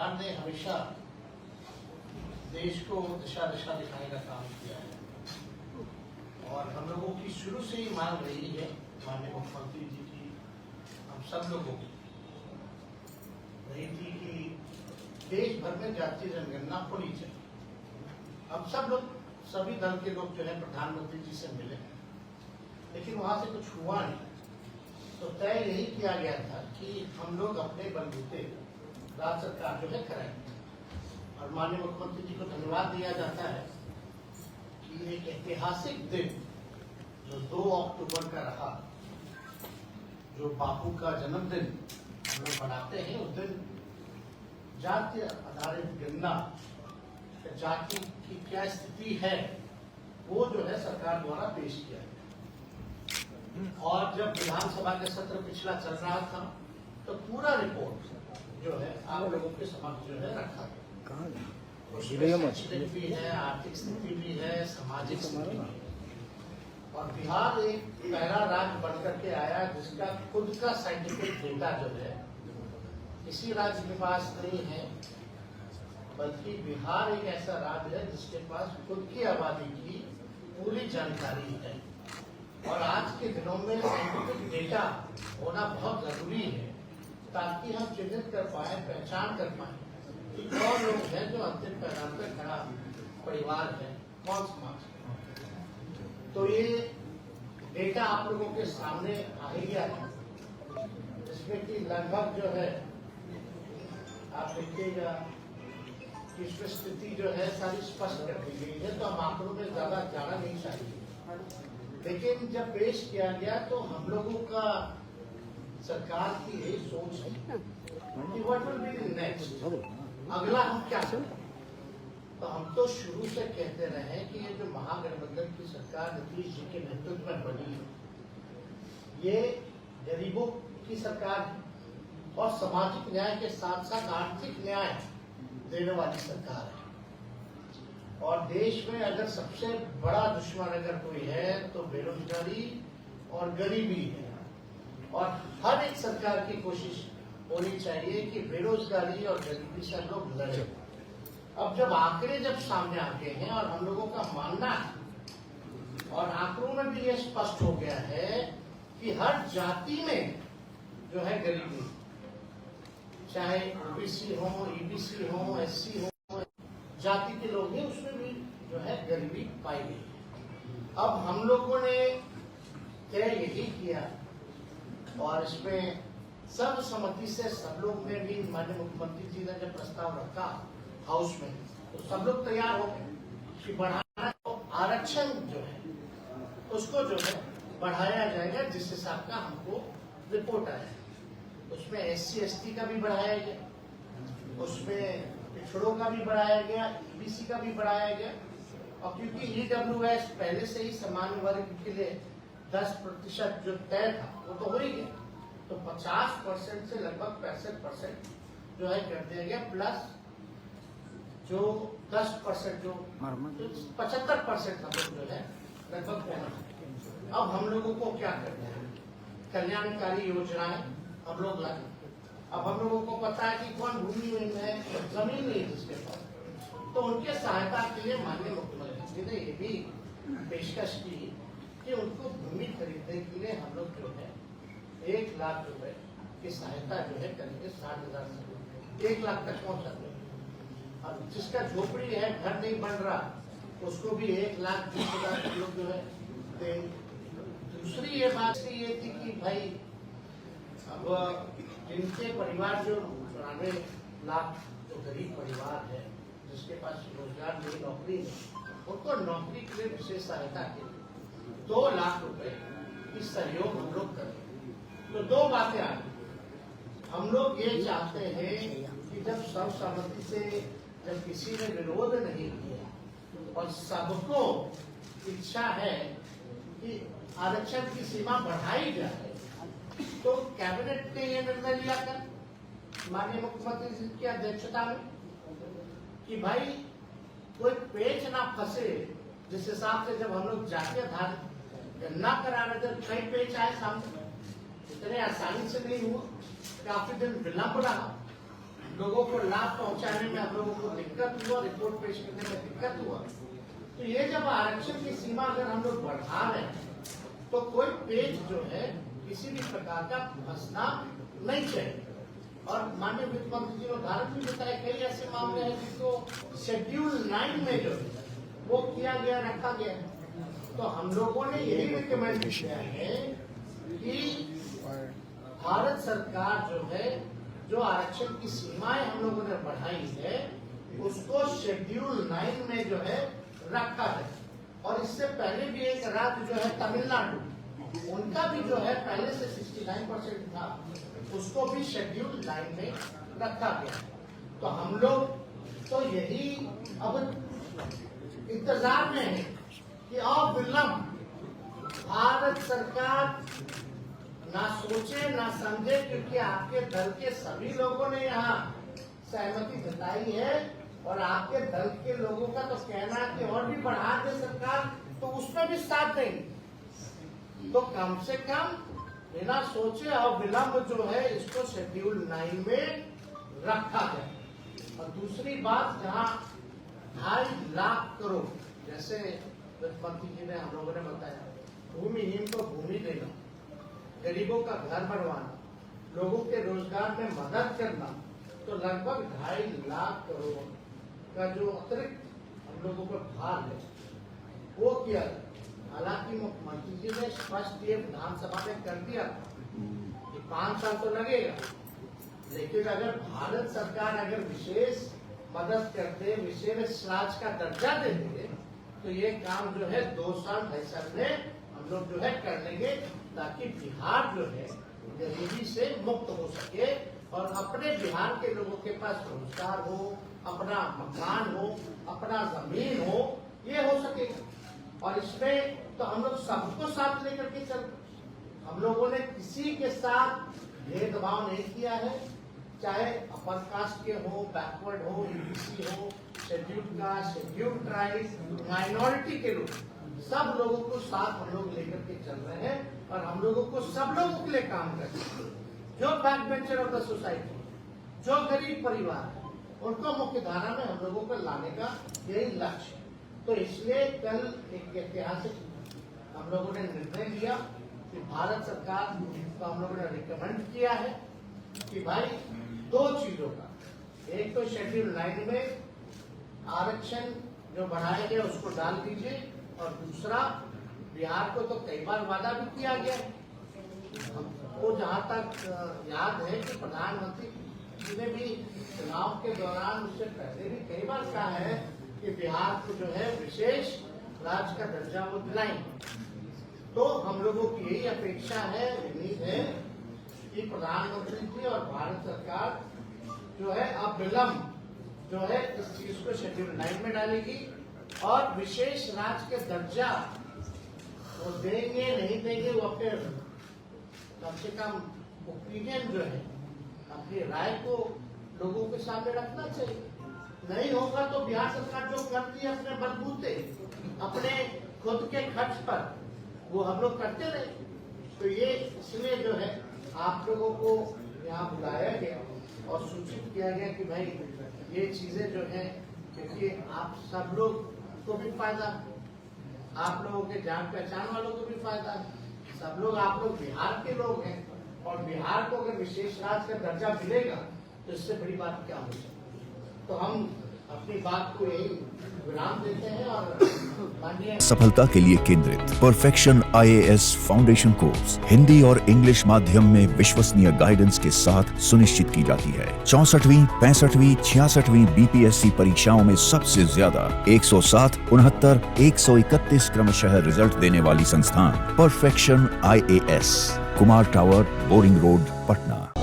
सरकार ने हमेशा देश को दिशा दिखाने का काम किया है और हम लोगों की शुरू से ही मांग रही है, माननीय मुख्यमंत्री जी की, हम सब लोगों की रही थी कि देश भर में जातीय जनगणना होनी चाहिए। हम सब लोग, सभी दल के लोग जो है प्रधानमंत्री जी से मिले, लेकिन वहां से कुछ हुआ नहीं। तो तय यही किया गया था कि हम लोग अपने बलबूते राज्य सरकार जो है कराएंगे। और माननीय मुख्यमंत्री जी को धन्यवाद दिया जाता है कि एक ऐतिहासिक दिन जो 2 अक्टूबर का रहा, जो बापू का जन्मदिन हम लोग मनाते हैं, उस दिन जाति आधारित गणना, जाति की क्या स्थिति है, वो जो है सरकार द्वारा पेश किया गया। और जब विधानसभा का सत्र पिछला चल रहा था तो पूरा रिपोर्ट जो है आप लोगों के समक्ष जो है रखा गया। उसमें भी है, आर्थिक स्थिति भी है, सामाजिक स्थिति भी है। और बिहार एक पहला राज्य बनकर के आया जिसका खुद का साइंटिफिक डेटा जो है किसी राज्य के पास नहीं है, बल्कि बिहार एक ऐसा राज्य है जिसके पास खुद की आबादी की पूरी जानकारी है। और आज के दिनों में साइंटिफिक डेटा होना बहुत जरूरी है ताकि हम चिन्हित कर पाए, पहचान कर पाए कि कौन लोग हैं जो अंतिम पैदान पर खड़ा परिवार है, कौन समाज है। तो ये डेटा आप लोगों के सामने आ गया है, जिसमें कि लगभग जो है आप देखिएगा कि इसमें स्थिति जो है सारी स्पष्ट कर दी गई है। तो हम आंकड़ों में ज्यादा जाना नहीं चाहिए, लेकिन जब पेश किया गया तो हम लोगों का सरकार की यही सोच है कि व्हाट विल बी नेक्स्ट, अगला हम क्या करें। तो हम तो शुरू से कहते रहे कि ये जो महागठबंधन की सरकार नीतीश जी के नेतृत्व में बनी है, ये गरीबों की सरकार है और सामाजिक न्याय के साथ साथ आर्थिक न्याय देने वाली सरकार है। और देश में अगर सबसे बड़ा दुश्मन अगर कोई है तो बेरोजगारी और गरीबी है। और हर एक सरकार की कोशिश होनी चाहिए कि बेरोजगारी और गरीबी से लोग लड़े। अब जब आंकड़े जब सामने आते हैं और हम लोगों का मानना है और आंकड़ों में भी ये स्पष्ट हो गया है कि हर जाति में जो है गरीबी, चाहे ओबीसी हो, ईबीसी हो, एससी हो, जाति के लोग हैं, उसमें भी जो है गरीबी पाई गई। अब हम लोगों ने तय यही किया और इसमें सर्वसम्मति से सब लोग ने भी, माननीय मुख्यमंत्री जी ने जब प्रस्ताव रखा हाउस में, तो सब लोग तैयार हो गए कि बढ़ाना, तो आरक्षण जो है उसको जो है बढ़ाया जाएगा जिस हिसाब का हमको रिपोर्ट आया। उसमें एससी एसटी का भी बढ़ाया गया, उसमें पिछड़ों का भी बढ़ाया गया, ईबीसी का भी बढ़ाया गया। और क्योंकि ईडब्ल्यूएस पहले से ही सामान्य वर्ग के लिए 10% जो तय था वो तो हो ही गया, तो 50% से लगभग 65% जो है कर दिया गया, प्लस जो 10% जो 75% हम लोग जो है लगभग होना। अब हम लोगों को क्या करना है, कल्याणकारी योजनाएं हम लोग लाए। अब हम लोगों को पता है कि कौन भूमिहीन है, जमीन नहीं है जिसके पास, तो उनके सहायता के लिए माननीय मुख्यमंत्री जी ने ये भी पेशकश की कि उनको भूमि खरीदने के लिए हम लोग जो है 1 लाख रुपए की सहायता जो है करेंगे। 60,000 से 1 लाख तक पहुंचा देंगे। अब जिसका झोपड़ी है, घर नहीं बन रहा, उसको भी 1,20,000 हम लोग जो है देंगे। दूसरी ये बात ये थी कि भाई अब जिनके परिवार जो 94 लाख जो गरीब परिवार है, जिसके पास रोजगार नहीं, नौकरी नहीं, उनको नौकरी के लिए विशेष सहायता के लिए 2 लाख रुपए की सहयोग हम लोग करें। तो 2 बातें आ गई। हम लोग ये चाहते हैं कि जब सर्वसम्मति से जब किसी ने विरोध नहीं किया और सबको इच्छा है कि आरक्षण की सीमा बढ़ाई जाए, तो कैबिनेट ने यह निर्णय लिया था माननीय मुख्यमंत्री जी की अध्यक्षता में कि भाई कोई पेच ना फंसे। जिस हिसाब से जब हम लोग जातीय आधारित गणना करा रहे थे, कई पेच आए सामने, इतने आसानी से नहीं हुआ, काफी दिन विलंब रहा। लोगों को लाभ पहुंचाने में हम लोगों को दिक्कत हुआ, रिपोर्ट पेश करने में दिक्कत हुआ। तो ये जब आरक्षण की सीमा अगर हम लोग बढ़ा रहे हैं तो कोई पेज जो है किसी भी प्रकार का फंसना नहीं चाहिए। और माननीय वित्त मंत्री जी ने उदाहरण भी बताया, कई ऐसे मामले हैं जिसको शेड्यूल 9 में जो है वो किया गया, रखा गया है। तो हम लोगों ने यही रिकमेंड किया है कि भारत सरकार जो है जो आरक्षण की सीमाएं हम लोगों ने बढ़ाई है उसको शेड्यूल 9 में जो है रखा है। और इससे पहले भी एक राज्य जो है तमिलनाडु, उनका भी जो है पहले से 69% था, उसको भी शेड्यूल 9 में रखा गया। तो हम लोग तो यही अब इंतजार में है कि अविलंब भारत सरकार ना सोचे ना समझे, क्योंकि आपके दल के सभी लोगों ने यहाँ सहमति जताई है और आपके दल के लोगों का तो कहना है कि और भी बढ़ा दे सरकार, तो उसमें भी साथ देंगे। तो कम से कम बिना सोचे और विलंब जो है इसको शेड्यूल 9 में रखा जाए। और दूसरी बात, जहाँ 2.5 लाख करोड़, जैसे वित्त मंत्री जी ने हम लोगों ने बताया, भूमिहीन को भूमि देना, गरीबों का घर बनवाना, लोगों के रोजगार में मदद करना, तो लगभग 2.5 लाख करोड़ का जो अतिरिक्त हम लोगों को भार है वो किया। हालांकि मुख्यमंत्री जी ने स्पष्ट ये विधानसभा में कर दिया कि 5 साल तो लगेगा, लेकिन अगर भारत सरकार अगर विशेष मदद करते, विशेष राज्य का दर्जा देते, तो ये काम जो है 2 साल 2.5 साल में हम लोग जो है कर लेंगे, ताकि बिहार जो है गरीबी से मुक्त हो सके और अपने बिहार के लोगों के पास रोजगार हो, अपना मकान हो, अपना जमीन हो, ये हो सकेगा। और इसमें तो हम लोग सबको साथ लेकर के चलते, हम लोगों ने किसी के साथ भेदभाव नहीं किया है, चाहे अपर कास्ट के हो, बैकवर्ड हो, ईबीसी हो, scheduled caste, scheduled tribe, minority के लोग, सब लोगों को साथ हम लोग लेकर के चल रहे हैं और हम लोगों को सब लोगों के लिए काम करते हैं। जो back bencher of the society, जो गरीब परिवार है, उनको मुख्य धारा में हम लोगों को लाने का यही लक्ष्य है। तो इसलिए कल एक ऐतिहासिक हम लोगों ने निर्णय लिया कि भारत सरकार को हम लोगों ने रिकमेंड किया है कि भाई 2 चीजों का, एक तो शेड्यूल 9 में आरक्षण जो बढ़ाया गया उसको डाल दीजिए, और दूसरा बिहार को तो कई बार वादा भी किया गया, वो जहाँ तक याद है कि प्रधानमंत्री जी ने भी चुनाव के दौरान, उससे पहले भी कई बार कहा है कि बिहार को जो है विशेष राज्य का दर्जा वो दिलाएंगे। तो हम लोगों की यही अपेक्षा है, उम्मीद है कि प्रधानमंत्री जी और भारत सरकार जो है अब विलंब जो है इस चीज को शेड्यूल 9 में डालेगी और विशेष राज्य के दर्जा वो देंगे नहीं देंगे, वो अपने कम से कम ओपिनियन जो है, अपनी राय को लोगों के सामने रखना चाहिए। नहीं होगा तो बिहार सरकार जो करती है अपने बलबूते, अपने खुद के खर्च पर, वो हम लोग करते रहे। तो ये इसलिए जो है आप लोगों को यहाँ बुलाया गया और सूचित किया गया कि भाई ये चीजें जो है, क्योंकि आप सब लोग को भी फायदा, आप लोगों के जान पहचान वालों को भी फायदा है, सब लोग आप लोग बिहार के लोग हैं, और बिहार को अगर विशेष राज्य का दर्जा मिलेगा तो इससे बड़ी बात क्या हो सकती है। तो हम अपनी बात को यही विराम देते हैं और माननीय सफलता के लिए केंद्रित perfection IAS foundation course Hindi और इंग्लिश माध्यम में विश्वसनीय गाइडेंस के साथ सुनिश्चित की जाती है। 64वीं, 65वीं, 66वीं BPSC परीक्षाओं में सबसे ज्यादा 107, 69, 131 क्रमशः रिजल्ट देने वाली संस्थान perfection IAS, Kumar tower, boring road, Patna.